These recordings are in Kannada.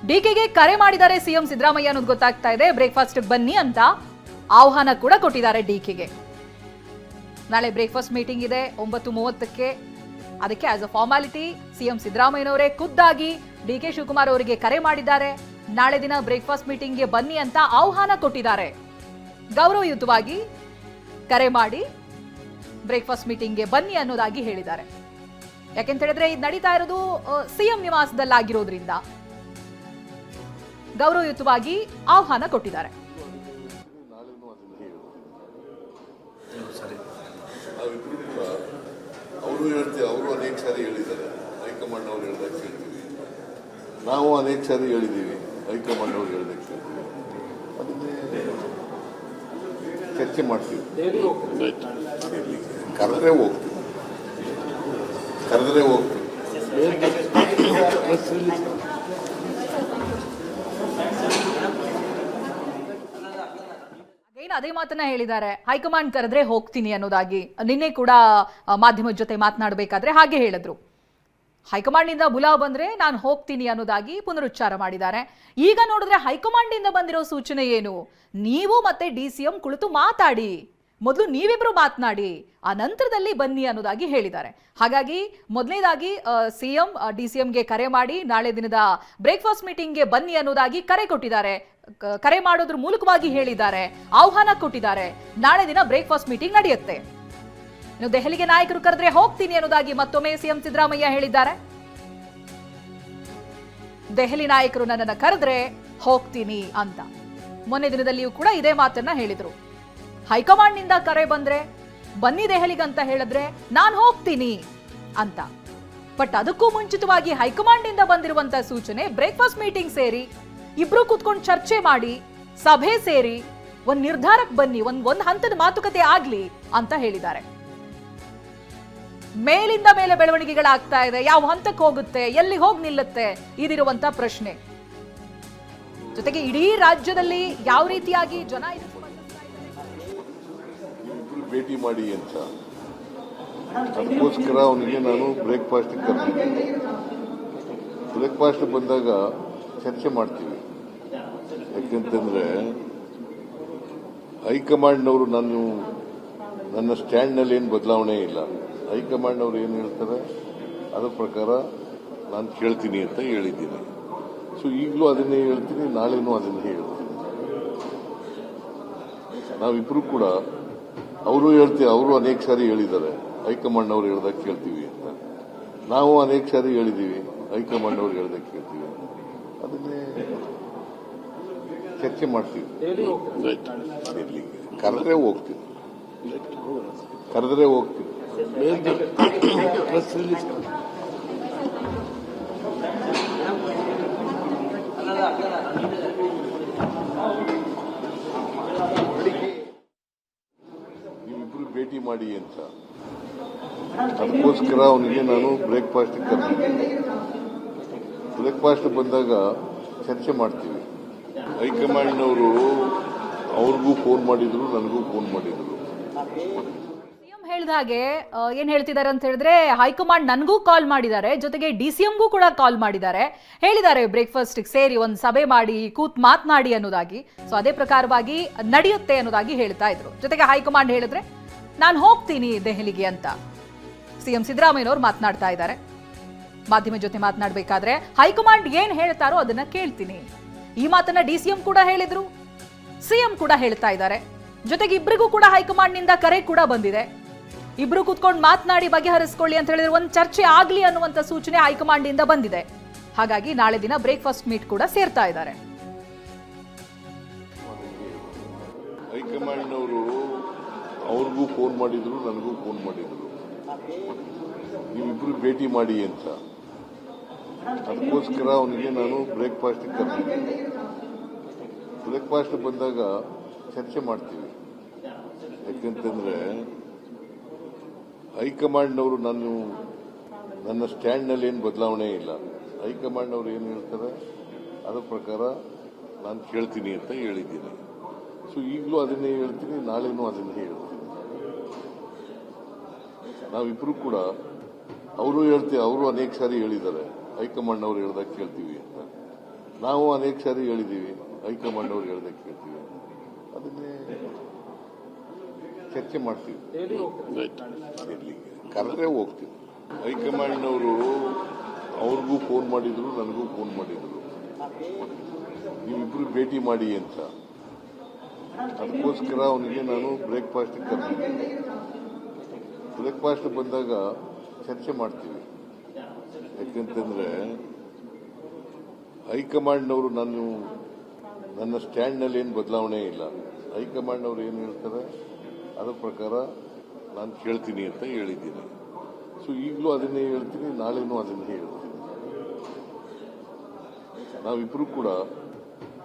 ಡಿಕೆಗೆ ಕರೆ ಮಾಡಿದ್ದಾರೆ ಸಿಎಂ ಸಿದ್ದರಾಮಯ್ಯ ಅನ್ನೋದು ಗೊತ್ತಾಗ್ತಾ ಇದೆ. ಬ್ರೇಕ್ಫಾಸ್ಟ್ ಬನ್ನಿ ಅಂತ ಆಹ್ವಾನ ಕೂಡ ಕೊಟ್ಟಿದ್ದಾರೆ ಡಿಕೆಗೆ. ನಾಳೆ ಬ್ರೇಕ್ಫಾಸ್ಟ್ ಮೀಟಿಂಗ್ ಇದೆ 9:30ಕ್ಕೆ. ಅದಕ್ಕೆ ಆಸ್ ಅ ಫಾರ್ಮಾಲಿಟಿ ಸಿಎಂ ಸಿದ್ದರಾಮಯ್ಯನವರೇ ಖುದ್ದಾಗಿ ಡಿಕೆ ಶಿವಕುಮಾರ್ ಅವರಿಗೆ ಕರೆ ಮಾಡಿದ್ದಾರೆ. ನಾಳೆ ದಿನ ಬ್ರೇಕ್ಫಾಸ್ಟ್ ಮೀಟಿಂಗ್ಗೆ ಬನ್ನಿ ಅಂತ ಆಹ್ವಾನ ಕೊಟ್ಟಿದ್ದಾರೆ. ಗೌರವಯುತವಾಗಿ ಕರೆ ಮಾಡಿ ಬ್ರೇಕ್ಫಾಸ್ಟ್ ಮೀಟಿಂಗ್ಗೆ ಬನ್ನಿ ಅನ್ನೋದಾಗಿ ಹೇಳಿದ್ದಾರೆ. ಯಾಕೆಂತ ಹೇಳಿದ್ರೆ ಇದು ನಡೀತಾ ಇರೋದು ಸಿಎಂ ನಿವಾಸದಲ್ಲಾಗಿರೋದ್ರಿಂದ ಗೌರವಯುತವಾಗಿ ಆಹ್ವಾನ ಕೊಟ್ಟಿದ್ದಾರೆ. ಅವರು ಹೇಳ್ತೀವಿ, ಅವರು ಅನೇಕ ಸಾರಿ ಹೇಳಿದ್ದಾರೆ, ಹೈಕಮಾಂಡ್ ಅವ್ರು ಹೇಳ್ದಾಗ ಕೇಳ್ತೀವಿ. ನಾವು ಅನೇಕ ಸಾರಿ ಹೇಳಿದ್ದೀವಿ, ಹೈಕಮಾಂಡ್ ಅವ್ರು ಹೇಳ್ದಾಗ ಕೇಳ್ತೀವಿ. ಅದನ್ನೇ ಚರ್ಚೆ ಮಾಡ್ತೀವಿ. ಕರೆದ್ರೆ ಹೋಗ್ತೀವಿ. ಅದೇ ಮಾತನ್ನ ಹೇಳಿದ್ದಾರೆ. ಹೈಕಮಾಂಡ್ ಕರೆದ್ರೆ ಹೋಗ್ತೀನಿ ಅನ್ನೋದಾಗಿ ನಿನ್ನೆ ಕೂಡ ಮಾಧ್ಯಮದ ಜೊತೆ ಮಾತನಾಡಬೇಕಾದ್ರೆ ಹಾಗೆ ಹೇಳಿದ್ರು. ಹೈಕಮಾಂಡ್ ಇಂದ ಬುಲಾವ್ ಬಂದ್ರೆ ನಾನು ಹೋಗ್ತೀನಿ ಅನ್ನೋದಾಗಿ ಪುನರುಚ್ಚಾರ ಮಾಡಿದ್ದಾರೆ. ಈಗ ನೋಡಿದ್ರೆ ಹೈಕಮಾಂಡ್ ಇಂದ ಬಂದಿರೋ ಸೂಚನೆ ಏನು? ನೀವು ಮತ್ತೆ ಡಿಸಿಎಂ ಕುಳಿತು ಮಾತಾಡಿ, ಮೊದಲು ನೀವಿಬ್ರು ಮಾತನಾಡಿ, ಆ ನಂತರದಲ್ಲಿ ಬನ್ನಿ ಅನ್ನೋದಾಗಿ ಹೇಳಿದ್ದಾರೆ. ಹಾಗಾಗಿ ಮೊದಲನೇದಾಗಿ ಸಿಎಂ ಡಿಸಿಎಂಗೆ ಕರೆ ಮಾಡಿ ನಾಳೆ ದಿನದ ಬ್ರೇಕ್ಫಾಸ್ಟ್ ಮೀಟಿಂಗ್ಗೆ ಬನ್ನಿ ಅನ್ನೋದಾಗಿ ಕರೆ ಕೊಟ್ಟಿದ್ದಾರೆ. ಕರೆ ಮಾಡೋದ್ರ ಮೂಲಕವಾಗಿ ಹೇಳಿದ್ದಾರೆ, ಆಹ್ವಾನ ಕೊಟ್ಟಿದ್ದಾರೆ. ನಾಳೆ ದಿನ ಬ್ರೇಕ್ಫಾಸ್ಟ್ ಮೀಟಿಂಗ್ ನಡೆಯುತ್ತೆ. ಇನ್ನು ದೆಹಲಿಗೆ ನಾಯಕರು ಕರೆದ್ರೆ ಹೋಗ್ತೀನಿ ಅನ್ನೋದಾಗಿ ಮತ್ತೊಮ್ಮೆ ಸಿಎಂ ಸಿದ್ದರಾಮಯ್ಯ ಹೇಳಿದ್ದಾರೆ. ದೆಹಲಿ ನಾಯಕರು ನನ್ನನ್ನು ಕರೆದ್ರೆ ಹೋಗ್ತೀನಿ ಅಂತ ಮೊನ್ನೆ ದಿನದಲ್ಲಿಯೂ ಕೂಡ ಇದೇ ಮಾತನ್ನ ಹೇಳಿದ್ರು. ಹೈಕಮಾಂಡ್ ನಿಂದ ಕರೆ ಬಂದ್ರೆ ಬನ್ನಿ ದೆಹಲಿಗೆ ಅಂತ ಹೇಳಿದ್ರೆ ನಾನು ಹೋಗ್ತೀನಿ ಅಂತ. ಬಟ್ ಅದಕ್ಕೂ ಮುಂಚಿತವಾಗಿ ಹೈಕಮಾಂಡ್ ಇಂದ ಬಂದಿರುವಂತಹ ಸೂಚನೆ ಬ್ರೇಕ್ಫಾಸ್ಟ್ ಮೀಟಿಂಗ್ ಸೇರಿ ಇಬ್ರು ಕೂತ್ಕೊಂಡು ಚರ್ಚೆ ಮಾಡಿ, ಸಭೆ ಸೇರಿ ಒಂದ್ ನಿರ್ಧಾರಕ್ಕೆ ಬನ್ನಿ, ಒಂದ್ ಹಂತದ ಮಾತುಕತೆ ಆಗ್ಲಿ ಅಂತ ಹೇಳಿದ್ದಾರೆ. ಮೇಲಿಂದ ಮೇಲೆ ಬೆಳವಣಿಗೆಗಳಾಗ್ತಾ ಇದೆ. ಯಾವ ಹಂತಕ್ಕೆ ಹೋಗುತ್ತೆ, ಎಲ್ಲಿ ಹೋಗಿ ನಿಲ್ಲುತ್ತೆ, ಇದಿರುವಂತ ಪ್ರಶ್ನೆ. ಜೊತೆಗೆ ಇಡೀ ರಾಜ್ಯದಲ್ಲಿ ಯಾವ ರೀತಿಯಾಗಿ ಜನ ಭೇಟಿ ಮಾಡಿ ಅಂತ, ಅದಕ್ಕೋಸ್ಕರ ಅವನಿಗೆ ನಾನು ಬ್ರೇಕ್ಫಾಸ್ಟ್ ಕರೆದಿದ್ದೀನಿ. ಬ್ರೇಕ್ಫಾಸ್ಟ್ ಬಂದಾಗ ಚರ್ಚೆ ಮಾಡ್ತೀವಿ. ಯಾಕೆಂತಂದ್ರೆ ಹೈಕಮಾಂಡ್ನವರು ನನ್ನ ಸ್ಟ್ಯಾಂಡ್ನಲ್ಲಿ ಏನು ಬದಲಾವಣೆ ಇಲ್ಲ. ಹೈಕಮಾಂಡ್ನವರು ಏನು ಹೇಳ್ತಾರೆ ಅದರ ಪ್ರಕಾರ ನಾನು ಕೇಳ್ತೀನಿ ಅಂತ ಹೇಳಿದ್ದೀನಿ. ಸೊ ಈಗಲೂ ಅದನ್ನೇ ಹೇಳ್ತೀನಿ, ನಾಳೆನೂ ಅದನ್ನೇ ಹೇಳ್ತೀನಿ. ನಾವಿಬ್ರು ಕೂಡ ಅವರು ಹೇಳ್ತೀವಿ, ಅವರು ಅನೇಕ ಸಾರಿ ಹೇಳಿದ್ದಾರೆ, ಹೈಕಮಾಂಡ್ ಅವ್ರು ಹೇಳ್ದಾಗ ಕೇಳ್ತೀವಿ ಅಂತ. ನಾವು ಅನೇಕ ಸಾರಿ ಹೇಳಿದ್ದೀವಿ, ಹೈಕಮಾಂಡ್ ಅವ್ರು ಹೇಳ್ದಾಗ ಕೇಳ್ತೀವಿ. ಅದನ್ನೇ ಚರ್ಚೆ ಮಾಡ್ತೀವಿ. ಕರೆದ್ರೆ ಹೋಗ್ತೀವಿ. ನೀವಿಬ್ರು ಭೇಟಿ ಮಾಡಿ ಅಂತ, ಅದಕ್ಕೋಸ್ಕರ ಅವನಿಗೆ ನಾನು ಬ್ರೇಕ್ಫಾಸ್ಟ್ ಕರೆದಿದ್ದೀನಿ. ಬ್ರೇಕ್ಫಾಸ್ಟ್ ಬಂದಾಗ ಚರ್ಚೆ ಮಾಡ್ತೀವಿ. ಹೈಕಮಾಂಡ್ನವರು ಅವ್ರಿಗೂ ಫೋನ್ ಮಾಡಿದ್ರು, ನನಗೂ ಫೋನ್ ಮಾಡಿದ್ರು. ಸಿಎಂ ಹೇಳಿದ ಹಾಗೆ ಏನ್ ಹೇಳ್ತಿದ್ದಾರೆ ಅಂತ ಹೇಳಿದ್ರೆ, ಹೈಕಮಾಂಡ್ ನನಗೂ ಕಾಲ್ ಮಾಡಿದ್ದಾರೆ, ಜೊತೆಗೆ ಡಿಸಿಎಂಗೂ ಕೂಡ ಕಾಲ್ ಮಾಡಿದ್ದಾರೆ, ಹೇಳಿದ್ದಾರೆ ಬ್ರೇಕ್ಫಾಸ್ಟ್ ಸೇರಿ ಒಂದು ಸಭೆ ಮಾಡಿ ಕೂತ್ ಮಾತನಾಡಿ ಅನ್ನೋದಾಗಿ. ಸೊ ಅದೇ ಪ್ರಕಾರವಾಗಿ ನಡೆಯುತ್ತೆ ಅನ್ನೋದಾಗಿ ಹೇಳ್ತಾ ಇದ್ರು. ಜೊತೆಗೆ ಹೈಕಮಾಂಡ್ ಹೇಳಿದ್ರೆ ನಾನು ಹೋಗ್ತೀನಿ ದೆಹಲಿಗೆ ಅಂತ ಸಿಎಂ ಸಿದ್ದರಾಮಯ್ಯನವರು ಮಾತನಾಡ್ತಾ ಇದ್ದಾರೆ. ಮಾಧ್ಯಮ ಜೊತೆ ಮಾತನಾಡಬೇಕಾದ್ರೆ ಹೈಕಮಾಂಡ್ ಏನ್ ಹೇಳ್ತಾರೋ ಅದನ್ನ ಕೇಳ್ತೀನಿ. ಈ ಮಾತನ್ನ ಡಿಸಿಎಂ ಕೂಡ ಹೇಳಿದ್ರು, ಸಿಎಂ ಕೂಡ ಹೇಳ್ತಾ ಇದ್ದಾರೆ. ಜೊತೆಗೆ ಇಬ್ಬರಿಗೂ ಕೂಡ ಹೈಕಮಾಂಡ್ ನಿಂದ ಕರೆ ಕೂಡ ಬಂದಿದೆ. ಇಬ್ರು ಕೂತ್ಕೊಂಡು ಮಾತನಾಡಿ ಬಗೆಹರಿಸಿಕೊಳ್ಳಿ ಅಂತ ಹೇಳಿದ್ರೆ ಒಂದು ಚರ್ಚೆ ಆಗ್ಲಿ ಅನ್ನುವಂತ ಸೂಚನೆ ಹೈಕಮಾಂಡ್ ಇಂದ ಬಂದಿದೆ. ಹಾಗಾಗಿ ನಾಳೆ ದಿನ ಬ್ರೇಕ್ಫಾಸ್ಟ್ ಮೀಟ್ ಕೂಡ ಸೇರ್ತಾ ಇದ್ದಾರೆ. ಹೈಕಮಾಂಡ್ನವರು ಅವ್ರಿಗೂ ಫೋನ್ ಮಾಡಿದ್ರು, ನನಗೂ ಫೋನ್ ಮಾಡಿದ್ರು. ನೀವಿಬ್ರು ಭೇಟಿ ಮಾಡಿ ಅಂತ, ಅದಕ್ಕೋಸ್ಕರ ಅವನಿಗೆ ನಾನು ಬ್ರೇಕ್ಫಾಸ್ಟ್ ಕರೆದಿದ್ದೀನಿ. ಬ್ರೇಕ್ಫಾಸ್ಟ್ ಬಂದಾಗ ಚರ್ಚೆ ಮಾಡ್ತೀವಿ. ಯಾಕೆಂತಂದ್ರೆ ಹೈಕಮಾಂಡ್ನವರು ನನ್ನ ಸ್ಟ್ಯಾಂಡ್ನಲ್ಲಿ ಏನು ಬದಲಾವಣೆ ಇಲ್ಲ. ಹೈಕಮಾಂಡ್ನವರು ಏನು ಹೇಳ್ತಾರೆ ಅದರ ಪ್ರಕಾರ ನಾನು ಕೇಳ್ತೀನಿ ಅಂತ ಹೇಳಿದ್ದೀನಿ. ಸೊ ಈಗಲೂ ಅದನ್ನೇ ಹೇಳ್ತೀನಿ, ನಾಳೆನೂ ಅದನ್ನೇ ಹೇಳ್ತೀನಿ. ನಾವಿಬ್ರು ಕೂಡ ಅವರು ಹೇಳ್ತೀವಿ, ಅವರು ಅನೇಕ ಸಾರಿ ಹೇಳಿದ್ದಾರೆ, ಹೈಕಮಾಂಡ್ ಅವ್ರು ಹೇಳ್ದಾಗ ಕೇಳ್ತೀವಿ ಅಂತ. ನಾವು ಅನೇಕ ಸಾರಿ ಹೇಳಿದ್ದೀವಿ, ಹೈಕಮಾಂಡ್ ಅವ್ರು ಹೇಳ್ದಕ್ಕೆ ಕೇಳ್ತೀವಿ, ಅದನ್ನೇ ಚರ್ಚೆ ಮಾಡ್ತೀವಿ. ಕರೆದ್ರೆ ಹೋಗ್ತೀವಿ. ಹೈಕಮಾಂಡ್ನವರು ಅವ್ರಿಗೂ ಫೋನ್ ಮಾಡಿದ್ರು, ನನಗೂ ಫೋನ್ ಮಾಡಿದ್ರು, ನೀವಿಬ್ರು ಭೇಟಿ ಮಾಡಿ ಅಂತ. ಅದಕ್ಕೋಸ್ಕರ ಅವನಿಗೆ ನಾನು ಬ್ರೇಕ್ಫಾಸ್ಟ್ ಕರೆದಿದ್ದೀನಿ. ಬ್ರೇಕ್ಫಾಸ್ಟ್ ಬಂದಾಗ ಚರ್ಚೆ ಮಾಡ್ತೀವಿ. ಯಾಕೆಂತಂದ್ರೆ ಹೈಕಮಾಂಡ್ನವರು ನನ್ನ ಸ್ಟ್ಯಾಂಡ್ನಲ್ಲಿ ಏನು ಬದಲಾವಣೆ ಇಲ್ಲ. ಹೈಕಮಾಂಡ್ನವರು ಏನು ಹೇಳ್ತಾರೆ ಅದರ ಪ್ರಕಾರ ನಾನು ಕೇಳ್ತೀನಿ ಅಂತ ಹೇಳಿದ್ದೀನಿ. ಸೊ ಈಗಲೂ ಅದನ್ನೇ ಹೇಳ್ತೀನಿ, ನಾಳೆನೂ ಅದನ್ನೇ ಹೇಳ್ತೀನಿ. ನಾವಿಬ್ರು ಕೂಡ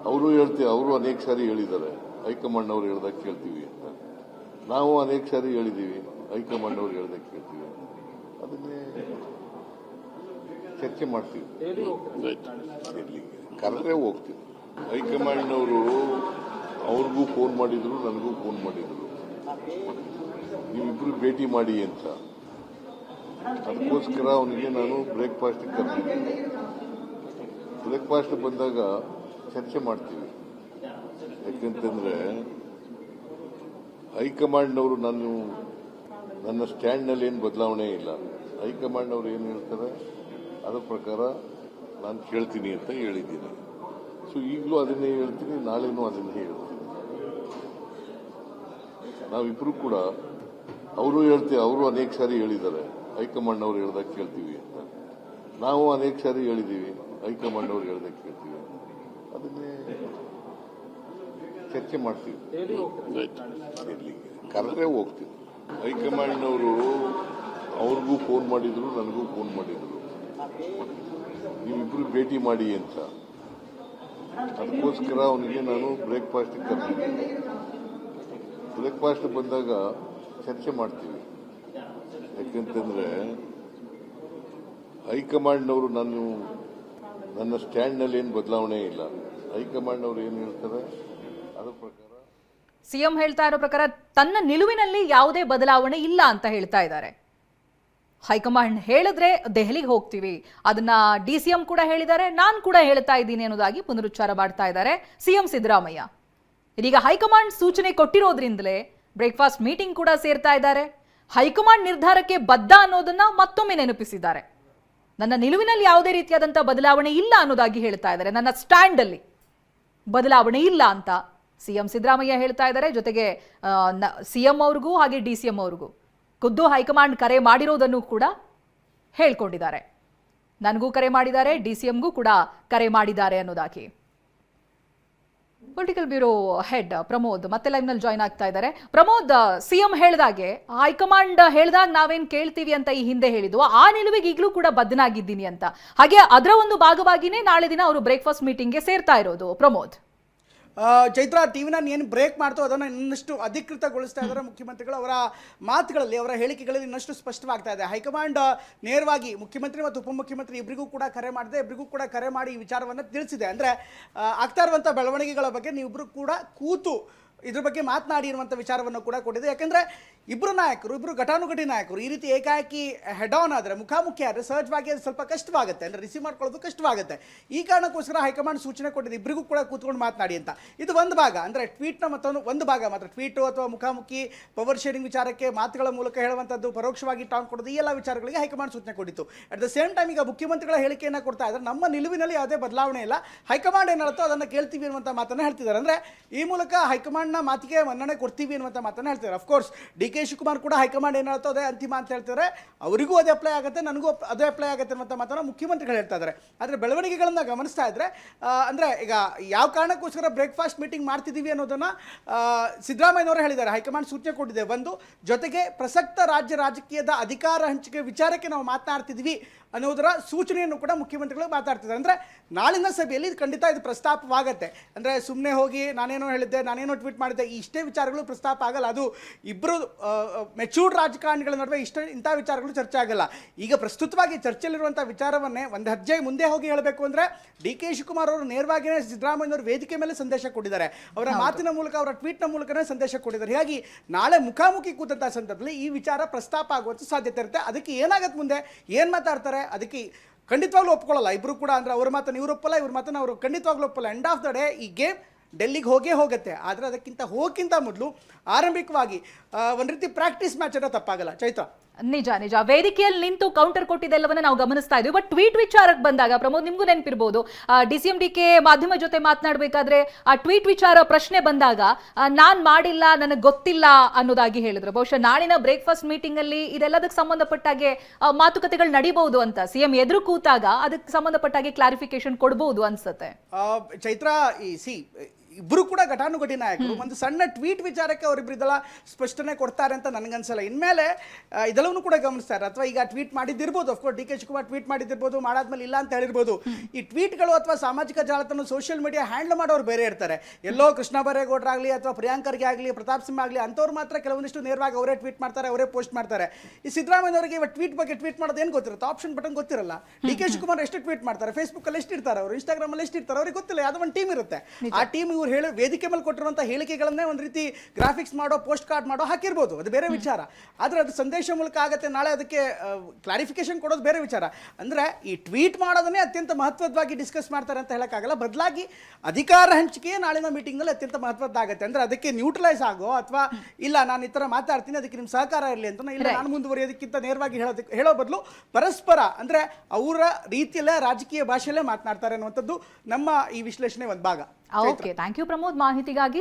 ಅವರು ಅನೇಕ ಸಾರಿ ಹೇಳಿದ್ದಾರೆ, ಹೈಕಮಾಂಡ್ ಅವ್ರು ಹೇಳ್ದಾಗ ಕೇಳ್ತೀವಿ ಅಂತ. ನಾವು ಅನೇಕ ಸಾರಿ ಹೇಳಿದ್ದೀವಿ, ಹೈಕಮಾಂಡ್ ಅವ್ರು ಹೇಳ್ದಾಗ ಕೇಳ್ತೀವಿ, ಅದನ್ನೇ ಚರ್ಚೆ ಮಾಡ್ತೀವಿ. ಕರೆದ್ರೆ ಹೋಗ್ತೀವಿ. ಹೈಕಮಾಂಡ್ನವರು ಅವ್ರಿಗೂ ಫೋನ್ ಮಾಡಿದ್ರು, ನನಗೂ ಫೋನ್ ಮಾಡಿದ್ರು, ನೀವಿಬ್ರು ಭೇಟಿ ಮಾಡಿ ಅಂತ. ಅದಕ್ಕೋಸ್ಕರ ಅವನಿಗೆ ನಾನು ಬ್ರೇಕ್ಫಾಸ್ಟ್ ಕರೆದಿದ್ದೀನಿ. ಬ್ರೇಕ್ಫಾಸ್ಟ್ ಬಂದಾಗ ಚರ್ಚೆ ಮಾಡ್ತೀವಿ. ಯಾಕೆಂತಂದ್ರೆ ಹೈಕಮಾಂಡ್ನವರು ನನ್ನ ಸ್ಟ್ಯಾಂಡ್ನಲ್ಲಿ ಏನು ಬದಲಾವಣೆ ಇಲ್ಲ. ಹೈಕಮಾಂಡ್ನವರು ಏನು ಹೇಳ್ತಾರೆ ಅದರ ಪ್ರಕಾರ ನಾನು ಕೇಳ್ತೀನಿ ಅಂತ ಹೇಳಿದ್ದೀನಿ. ಸೊ ಈಗಲೂ ಅದನ್ನೇ ಹೇಳ್ತೀನಿ, ನಾಳೆನೂ ಅದನ್ನೇ ಹೇಳ್ತೀನಿ. ನಾವಿಬ್ರು ಕೂಡ ಅವರು ಅನೇಕ ಸಾರಿ ಹೇಳಿದ್ದಾರೆ, ಹೈಕಮಾಂಡ್ ಅವ್ರು ಹೇಳ್ದಾಗ ಕೇಳ್ತೀವಿ ಅಂತ. ನಾವು ಅನೇಕ ಸಾರಿ ಹೇಳಿದ್ದೀವಿ, ಹೈಕಮಾಂಡ್ ಅವ್ರು ಹೇಳ್ದಾಗ ಕೇಳ್ತೀವಿ, ಅದನ್ನೇ ಚರ್ಚೆ ಮಾಡ್ತೀವಿ. ಕರೆದ್ರೆ ಹೋಗ್ತೀವಿ. ಹೈಕಮಾಂಡ್ನವರು ಅವ್ರಿಗೂ ಫೋನ್ ಮಾಡಿದ್ರು, ನನಗೂ ಫೋನ್ ಮಾಡಿದ್ರು, ನೀವಿಬ್ರು ಭೇಟಿ ಮಾಡಿ ಅಂತ. ಅದಕ್ಕೋಸ್ಕರ ಅವನಿಗೆ ನಾನು ಬ್ರೇಕ್ಫಾಸ್ಟ್ ಕರೆದಿದ್ದೀನಿ. ಬ್ರೇಕ್ಫಾಸ್ಟ್ ಬಂದಾಗ ಚರ್ಚೆ ಮಾಡ್ತೀವಿ. ಯಾಕೆಂತಂದ್ರೆ ಹೈಕಮಾಂಡ್ನವರು ನನ್ನ ಸ್ಟ್ಯಾಂಡ್ನಲ್ಲಿ ಏನು ಬದಲಾವಣೆ ಇಲ್ಲ. ಹೈಕಮಾಂಡ್ ಅವ್ರು ಏನು ಹೇಳ್ತಾರೆ ಅದರ ಪ್ರಕಾರ. ಸಿಎಂ ಹೇಳ್ತಾ ಇರೋ ಪ್ರಕಾರ ತನ್ನ ನಿಲುವಿನಲ್ಲಿ ಯಾವುದೇ ಬದಲಾವಣೆ ಇಲ್ಲ ಅಂತ ಹೇಳ್ತಾ ಇದ್ದಾರೆ. ಹೈಕಮಾಂಡ್ ಹೇಳಿದ್ರೆ ದೆಹಲಿಗೆ ಹೋಗ್ತೀವಿ, ಅದನ್ನ ಡಿಸಿಎಂ ಕೂಡ ಹೇಳಿದ್ದಾರೆ, ನಾನು ಕೂಡ ಹೇಳ್ತಾ ಇದ್ದೀನಿ ಅನ್ನೋದಾಗಿ ಪುನರುಚ್ಚಾರ ಮಾಡ್ತಾ ಇದ್ದಾರೆ ಸಿಎಂ ಸಿದ್ದರಾಮಯ್ಯ. ಇದೀಗ ಹೈಕಮಾಂಡ್ ಸೂಚನೆ ಕೊಟ್ಟಿರೋದ್ರಿಂದಲೇ ಬ್ರೇಕ್ಫಾಸ್ಟ್ ಮೀಟಿಂಗ್ ಕೂಡ ಸೇರ್ತಾ ಇದ್ದಾರೆ. ಹೈಕಮಾಂಡ್ ನಿರ್ಧಾರಕ್ಕೆ ಬದ್ಧ ಅನ್ನೋದನ್ನ ಮತ್ತೊಮ್ಮೆ ನೆನಪಿಸಿದ್ದಾರೆ. ನನ್ನ ನಿಲುವಿನಲ್ಲಿ ಯಾವುದೇ ರೀತಿಯಾದಂಥ ಬದಲಾವಣೆ ಇಲ್ಲ ಅನ್ನೋದಾಗಿ ಹೇಳ್ತಾ ಇದ್ದಾರೆ. ನನ್ನ ಸ್ಟ್ಯಾಂಡ್ ಅಲ್ಲಿ ಬದಲಾವಣೆ ಇಲ್ಲ ಅಂತ ಸಿಎಂ ಸಿದ್ದರಾಮಯ್ಯ ಹೇಳ್ತಾ ಇದ್ದಾರೆ. ಜೊತೆಗೆ ಸಿಎಂ ಅವ್ರಿಗೂ ಹಾಗೆ ಡಿಸಿಎಂ ಅವ್ರಿಗೂ ಖುದ್ದು ಹೈಕಮಾಂಡ್ ಕರೆ ಮಾಡಿರೋದನ್ನು ಕೂಡ ಹೇಳ್ಕೊಂಡಿದ್ದಾರೆ. ನನಗೂ ಕರೆ ಮಾಡಿದ್ದಾರೆ, ಡಿಸಿಎಂಗೂ ಕೂಡ ಕರೆ ಮಾಡಿದ್ದಾರೆ ಅನ್ನೋದಾಗಿ. ಪೊಲಿಟಿಕಲ್ ಬ್ಯೂರೋ ಹೆಡ್ ಪ್ರಮೋದ್ ಮತ್ತೆ ಲೈವ್ ನಲ್ಲಿ ಜಾಯ್ನ್ ಆಗ್ತಾ ಇದ್ದಾರೆ. ಪ್ರಮೋದ್, ಸಿಎಂ ಹೇಳಿದಾಗೆ ಹೈಕಮಾಂಡ್ ಹೇಳಿದಾಗ ನಾವೇನ್ ಕೇಳ್ತೀವಿ ಅಂತ ಈ ಹಿಂದೆ ಹೇಳಿದ್ವು, ಆ ನಿಲುವಿಗೆ ಈಗಲೂ ಕೂಡ ಬದ್ಧನಾಗಿದ್ದೀನಿ ಅಂತ. ಹಾಗೆ ಅದರ ಒಂದು ಭಾಗವಾಗಿನೇ ನಾಳೆ ದಿನ ಅವರು ಬ್ರೇಕ್ಫಾಸ್ಟ್ ಮೀಟಿಂಗ್ಗೆ ಸೇರ್ತಾ ಇರೋದು. ಪ್ರಮೋದ್, ಚೈತ್ರ, ಟಿವಿನ ಏನು ಬ್ರೇಕ್ ಮಾಡ್ತೋ ಅದನ್ನು ಇನ್ನಷ್ಟು ಅಧಿಕೃತಗೊಳಿಸ್ತಾ ಇದ್ದಾರೆ ಮುಖ್ಯಮಂತ್ರಿಗಳು. ಅವರ ಮಾತುಗಳಲ್ಲಿ, ಅವರ ಹೇಳಿಕೆಗಳಲ್ಲಿ ಇನ್ನಷ್ಟು ಸ್ಪಷ್ಟವಾಗ್ತಾ ಇದೆ. ಹೈಕಮಾಂಡ್ ನೇರವಾಗಿ ಮುಖ್ಯಮಂತ್ರಿ ಮತ್ತು ಉಪಮುಖ್ಯಮಂತ್ರಿ ಇಬ್ಬರಿಗೂ ಕೂಡ ಕರೆ ಮಾಡಿದೆ, ಇಬ್ಬರಿಗೂ ಕೂಡ ಕರೆ ಮಾಡಿ ಈ ವಿಚಾರವನ್ನು ತಿಳಿಸಿದೆ. ಅಂದರೆ ಆಗ್ತಾ ಇರುವಂಥ ಬೆಳವಣಿಗೆಗಳ ಬಗ್ಗೆ ನೀವಿಬ್ಬರು ಕೂಡ ಕೂತು ಇದ್ರ ಬಗ್ಗೆ ಮಾತನಾಡಿ ಇರುವಂಥ ವಿಚಾರವನ್ನು ಕೂಡ ಕೊಟ್ಟಿದೆ. ಯಾಕಂದರೆ ಇಬ್ಬರು ನಾಯಕರು, ಇಬ್ಬರು ಘಟಾನುಘಟಿ ನಾಯಕರು ಈ ರೀತಿ ಏಕಾಏಕಿ ಹೆಡ್ ಆನ್ ಆದರೆ, ಮುಖಾಮುಖಿ ಆದರೆ ಸಹಜವಾಗಿ ಅದು ಸ್ವಲ್ಪ ಕಷ್ಟವಾಗುತ್ತೆ, ಅಂದರೆ ರಿಸೀವ್ ಮಾಡ್ಕೊಳ್ಳೋದು ಕಷ್ಟವಾಗುತ್ತೆ. ಈ ಕಾರಣಕ್ಕೋಸ್ಕರ ಹೈಕಮಾಂಡ್ ಸೂಚನೆ ಕೊಟ್ಟಿದೆ ಇಬ್ಬರಿಗೂ ಕೂಡ ಕೂತ್ಕೊಂಡು ಮಾತನಾಡಿ ಅಂತ. ಇದು ಒಂದು ಭಾಗ, ಅಂದರೆ ಟ್ವೀಟ್ನ ಮತ್ತೊಂದು ಒಂದು ಭಾಗ ಮಾತ್ರ. ಟ್ವೀಟು ಅಥವಾ ಮುಖಾಮುಖಿ ಪವರ್ ಶೇರಿಂಗ್ ವಿಚಾರಕ್ಕೆ ಮಾತುಗಳ ಮೂಲಕ ಹೇಳುವಂಥದ್ದು, ಪರೋಕ್ಷವಾಗಿ ಟಾಂಗ್ ಕೊಡೋದು, ಈ ಎಲ್ಲ ವಿಚಾರಗಳಿಗೆ ಹೈಕಮಾಂಡ್ ಸೂಚನೆ ಕೊಟ್ಟಿತ್ತು. ಅಟ್ ದ ಸೇಮ್ ಟೈಮ್ ಈಗ ಮುಖ್ಯಮಂತ್ರಿಗಳ ಹೇಳಿಕೆಯನ್ನು ಕೊಡ್ತಾ ಇದ್ದಾರೆ. ನಮ್ಮ ನಿಲುವಿನಲ್ಲಿ ಯಾವುದೇ ಬದಲಾವಣೆ ಇಲ್ಲ, ಹೈಕಮಾಂಡ್ ಏನು ಹೇಳುತ್ತೋ ಅದನ್ನು ಕೇಳ್ತೀವಿ ಅನ್ನುವಂಥ ಮಾತನ್ನು ಹೇಳ್ತಿದ್ದಾರೆ. ಅಂದರೆ ಈ ಮೂಲಕ ಹೈಕಮಾಂಡ್ ಮಾತಿಗೆ ಮನ್ನಣೆ ಕೊಡ್ತೀವಿ ಅನ್ನುವಂಥ ಮಾತನ್ನು ಹೇಳ್ತಾರೆ. ಅಫ್ಕೋರ್ಸ್ ಡಿ.ಕೆ. ಶಿವಕುಮಾರ್ ಕೂಡ ಹೈಕಮಾಂಡ್ ಏನು ಹೇಳ್ತೋ ಅದೇ ಅಂತಿಮ ಅಂತ ಹೇಳ್ತಾರೆ. ಅವರಿಗೂ ಅದೇ ಅಪ್ಲೈ ಆಗುತ್ತೆ, ನನಗೂ ಅದೇ ಅಪ್ಲೈ ಆಗುತ್ತೆ ಅನ್ನುವಂಥ ಮಾತನ್ನು ಮುಖ್ಯಮಂತ್ರಿಗಳು ಹೇಳ್ತಾ ಇದ್ದಾರೆ. ಆದರೆ ಬೆಳವಣಿಗೆಗಳನ್ನು ಗಮನಿಸ್ತಾ ಇದ್ರೆ ಅಂದರೆ ಈಗ ಯಾವ ಕಾರಣಕ್ಕೋಸ್ಕರ ಬ್ರೇಕ್ಫಾಸ್ಟ್ ಮೀಟಿಂಗ್ ಮಾಡ್ತಿದ್ದೀವಿ ಅನ್ನೋದನ್ನು ಸಿದ್ದರಾಮಯ್ಯನವರು ಹೇಳಿದ್ದಾರೆ. ಹೈಕಮಾಂಡ್ ಸೂಚನೆ ಕೊಟ್ಟಿದೆ. ಒಂದು, ಜೊತೆಗೆ ಪ್ರಸಕ್ತ ರಾಜಕೀಯದ ಅಧಿಕಾರ ಹಂಚಿಕೆ ವಿಚಾರಕ್ಕೆ ನಾವು ಮಾತನಾಡ್ತಿದ್ವಿ ಅನ್ನೋದರ ಸೂಚನೆಯನ್ನು ಕೂಡ ಮುಖ್ಯಮಂತ್ರಿಗಳು ಮಾತಾಡ್ತಿದ್ದಾರೆ. ಅಂದರೆ ನಾಳಿನ ಸಭೆಯಲ್ಲಿ ಖಂಡಿತ ಇದು ಪ್ರಸ್ತಾಪವಾಗುತ್ತೆ. ಅಂದರೆ ಸುಮ್ಮನೆ ಹೋಗಿ ನಾನೇನೋ ಹೇಳಿದ್ದೆ, ನಾನೇನೋ ಟ್ವೀಟ್ ಮಾಡಿದ್ದೆ, ಇಷ್ಟೇ ವಿಚಾರಗಳು ಪ್ರಸ್ತಾಪ ಆಗಲ್ಲ. ಅದು ಇಬ್ಬರು ಮೆಚೂರ್ಡ್ ರಾಜಕಾರಣಿಗಳ ನಡುವೆ ಇಂಥ ವಿಚಾರಗಳು ಚರ್ಚೆ ಆಗಲ್ಲ. ಈಗ ಪ್ರಸ್ತುತವಾಗಿ ಚರ್ಚೆಯಲ್ಲಿರುವಂಥ ವಿಚಾರವನ್ನೇ ಒಂದು ಹೆಜ್ಜೆ ಮುಂದೆ ಹೋಗಿ ಹೇಳಬೇಕು ಅಂದರೆ ಡಿ.ಕೆ. ಶಿವಕುಮಾರ್ ಅವರು ನೇರವಾಗಿಯೇ ಸಿದ್ದರಾಮಯ್ಯನವರು ವೇದಿಕೆ ಮೇಲೆ ಸಂದೇಶ ಕೊಟ್ಟಿದ್ದಾರೆ. ಅವರ ಮಾತಿನ ಮೂಲಕ, ಅವರ ಟ್ವೀಟ್ನ ಮೂಲಕನೇ ಸಂದೇಶ ಕೊಟ್ಟಿದ್ದಾರೆ. ಹೀಗಾಗಿ ನಾಳೆ ಮುಖಾಮುಖಿ ಕೂತಂಥ ಸಂದರ್ಭದಲ್ಲಿ ಈ ವಿಚಾರ ಪ್ರಸ್ತಾಪ ಆಗುವಂಥ ಸಾಧ್ಯತೆ ಇರುತ್ತೆ. ಅದಕ್ಕೆ ಏನಾಗುತ್ತೆ, ಮುಂದೆ ಏನು ಮಾತಾಡ್ತಾರೆ, ಅದಕ್ಕೆ ಖಂಡಿತವಾಗ್ಲೂ ಒಪ್ಕೊಳ್ಳಲ್ಲ ಇಬ್ರು ಕೂಡ. ಅಂದ್ರೆ ಅವ್ರ ಮಾತನ್ನು ಇವ್ರು ಒಪ್ಪಲ್ಲ, ಇವ್ರ ಮಾತನ್ನು ಅವರು ಖಂಡಿತವಾಗ್ಲೂ ಒಪ್ಪಲ್ಲ. ಎಂಡ್ ಆಫ್ ದ ಡೇ ಈ ಗೇಮ್ ಡೆಲ್ಲಿಗೆ ಹೋಗುತ್ತೆ. ಆದರೆ ಅದಕ್ಕಿಂತ ಹೋಗಕ್ಕಿಂತ ಮೊದಲು ಆರಂಭಿಕವಾಗಿ ಒಂದು ರೀತಿ ಪ್ರಾಕ್ಟೀಸ್ ಮ್ಯಾಚ್ ಅನ್ನೋ ತಪ್ಪಾಗಲ್ಲ ಚೈತ್ರ. ನಿಜ ನಿಜ, ವೇದಿಕೆಯಲ್ಲಿ ನಿಂತು ಕೌಂಟರ್ ಕೊಟ್ಟಿದ್ದೆಲ್ಲವನ್ನ ನಾವು ಗಮನಿಸ್ತಾ ಇದ್ವಿ. ಬಟ್ ಟ್ವೀಟ್ ವಿಚಾರಕ್ಕೆ ಬಂದಾಗ ಪ್ರಮೋದ್, ನಿಮ್ಗೂ ನೆನಪಿರ್ಬೋದು, DCM DK ಮಾಧ್ಯಮ ಜೊತೆ ಮಾತನಾಡಬೇಕಾದ್ರೆ ಆ ಟ್ವೀಟ್ ವಿಚಾರ ಪ್ರಶ್ನೆ ಬಂದಾಗ ನಾನ್ ಮಾಡಿಲ್ಲ, ನನಗೆ ಗೊತ್ತಿಲ್ಲ ಅನ್ನೋದಾಗಿ ಹೇಳಿದ್ರು. ಬಹುಶಃ ನಾಳಿನ ಬ್ರೇಕ್ಫಾಸ್ಟ್ ಮೀಟಿಂಗ್ ಅಲ್ಲಿ ಇದೆಲ್ಲದಕ್ಕೆ ಸಂಬಂಧಪಟ್ಟಾಗೆ ಮಾತುಕತೆಗಳು ನಡೀಬಹುದು ಅಂತ ಸಿಎಂ ಎದುರು ಕೂತಾಗ ಅದಕ್ಕೆ ಸಂಬಂಧಪಟ್ಟಾಗೆ ಕ್ಲಾರಿಫಿಕೇಶನ್ ಕೊಡಬಹುದು ಅನ್ಸುತ್ತೆ. ಚೈತ್ರ, ಇಬ್ರು ಕೂಡ ಘಟಾನುಘಟಿ ನಾಯಕರು. ಒಂದು ಸಣ್ಣ ಟ್ವೀಟ್ ವಿಚಾರಕ್ಕೆ ಅವರಿಬ್ಬರಿದ್ದೆಲ್ಲ ಸ್ಪಷ್ಟನೆ ಕೊಡ್ತಾರೆ ಅಂತ ನನಗನ್ಸಲ್ಲ. ಇನ್ಮೇಲೆ ಇದೆಲ್ಲವನ್ನೂ ಕೂಡ ಗಮನಿಸ್ತಾರೆ. ಅಥವಾ ಈಗ ಟ್ವೀಟ್ ಮಾಡಿದ್ದಿರ್ಬೋದು, ಅಫ್ಕೋರ್ಸ್ DK ಶಿವಕುಮಾರ್ ಟ್ವೀಟ್ ಮಾಡಿದ್ದಿರ್ಬೋದು, ಮಾಡಾದ್ಮೇಲೆ ಇಲ್ಲ ಅಂತ ಹೇಳಿರ್ಬೋದು. ಈ ಟ್ವೀಟ್ಗಳು ಅಥವಾ ಸಾಮಾಜಿಕ ಜಾಲತಾಣ ಸೋಷಿಯಲ್ ಮೀಡಿಯಾ ಹ್ಯಾಂಡಲ್ ಮಾಡೋರು ಬೇರೆ ಇರ್ತಾರೆ. ಎಲ್ಲೋ ಕೃಷ್ಣ ಬೈರೇಗೌಡರಾಗಲಿ ಅಥವಾ ಪ್ರಿಯಾಂಕರ್ಗೆ ಆಗಲಿ, ಪ್ರತಾಪ್ ಸಿಂಹ ಆಗಲಿ, ಅಂಥವ್ರು ಮಾತ್ರ ಕೆಲವೊಂದಿಷ್ಟು ನೇರವಾಗಿ ಅವರೇ ಟ್ವೀಟ್ ಮಾಡ್ತಾರೆ, ಅವರೇ ಪೋಸ್ಟ್ ಮಾಡ್ತಾರೆ. ಈ ಸಿದ್ದರಾಮಯ್ಯ ಅವರಿಗೆ ಇವತ್ತು ಟ್ವೀಟ್ ಬಗ್ಗೆ ಟ್ವೀಟ್ ಮಾಡೋದು ಏನು ಗೊತ್ತಿರುತ್ತೆ? ಆಪ್ಷನ್ ಬಟನ್ ಗೊತ್ತಿರಲ್ಲ. DK ಶಿವಕುಮಾರ್ ಎಷ್ಟು ಟ್ವೀಟ್ ಮಾಡ್ತಾರೆ, ಫೇಸ್ಬುಕ್ ಅಲ್ಲಿ ಎಷ್ಟು ಇರ್ತಾರೆ, ಅವರು ಇನ್ಸ್ಟಾಗ್ರಾಮ್ ಅಲ್ಲಿ ಎಷ್ಟು ಇರ್ತಾರೆ, ಅವ್ರಿಗೆ ಗೊತ್ತಿಲ್ಲ. ಯಾವುದೋ ಒಂದು ಟೀಮ್ ಇರುತ್ತೆ. ಆ ಟೀಮ್ ಇವ್ರು ವೇದಿಕೆ ಮೇಲೆ ಕೊಟ್ಟಿರುವಂಥ ಹೇಳಿಕೆಗಳನ್ನೇ ಒಂದು ರೀತಿ ಗ್ರಾಫಿಕ್ಸ್ ಮಾಡೋ, ಪೋಸ್ಟ್ ಕಾರ್ಡ್ ಮಾಡೋ ಹಾಕಿರ್ಬೋದು, ಅದು ಬೇರೆ ವಿಚಾರ. ಆದರೆ ಅದು ಸಂದೇಶ ಮೂಲಕ ಆಗತ್ತೆ. ನಾಳೆ ಅದಕ್ಕೆ ಕ್ಲಾರಿಫಿಕೇಶನ್ ಕೊಡೋದು ಬೇರೆ ವಿಚಾರ. ಅಂದರೆ ಈ ಟ್ವೀಟ್ ಮಾಡೋದನ್ನೇ ಅತ್ಯಂತ ಮಹತ್ವವಾಗಿ ಡಿಸ್ಕಸ್ ಮಾಡ್ತಾರೆ ಅಂತ ಹೇಳೋಕ್ಕಾಗಲ್ಲ. ಬದಲಾಗಿ ಅಧಿಕಾರ ಹಂಚಿಕೆಯೇ ನಾಳಿನ ಮೀಟಿಂಗ್ನಲ್ಲಿ ಅತ್ಯಂತ ಮಹತ್ವದ್ದಾಗುತ್ತೆ. ಅಂದರೆ ಅದಕ್ಕೆ ನ್ಯೂಟ್ರಲೈಸ್ ಆಗೋ ಅಥವಾ ಇಲ್ಲ ನಾನು ಈ ಥರ ಮಾತಾಡ್ತೀನಿ ಅದಕ್ಕೆ ನಿಮ್ಮ ಸಹಕಾರ ಇರಲಿ ಅಂತ, ಇಲ್ಲ ನಾನು ಮುಂದುವರಿಯೋದಕ್ಕಿಂತ ನೇರವಾಗಿ ಹೇಳೋ ಬದಲು ಪರಸ್ಪರ ಅಂದರೆ ಅವರ ರೀತಿಯಲ್ಲೇ ರಾಜಕೀಯ ಭಾಷೆಯಲ್ಲೇ ಮಾತನಾಡ್ತಾರೆ ಅನ್ನುವಂಥದ್ದು ನಮ್ಮ ಈ ವಿಶ್ಲೇಷಣೆ ಒಂದು ಭಾಗ. ಓಕೆ, ಥ್ಯಾಂಕ್ ಯು ಪ್ರಮೋದ್ ಮಾಹಿತಿಗಾಗಿ.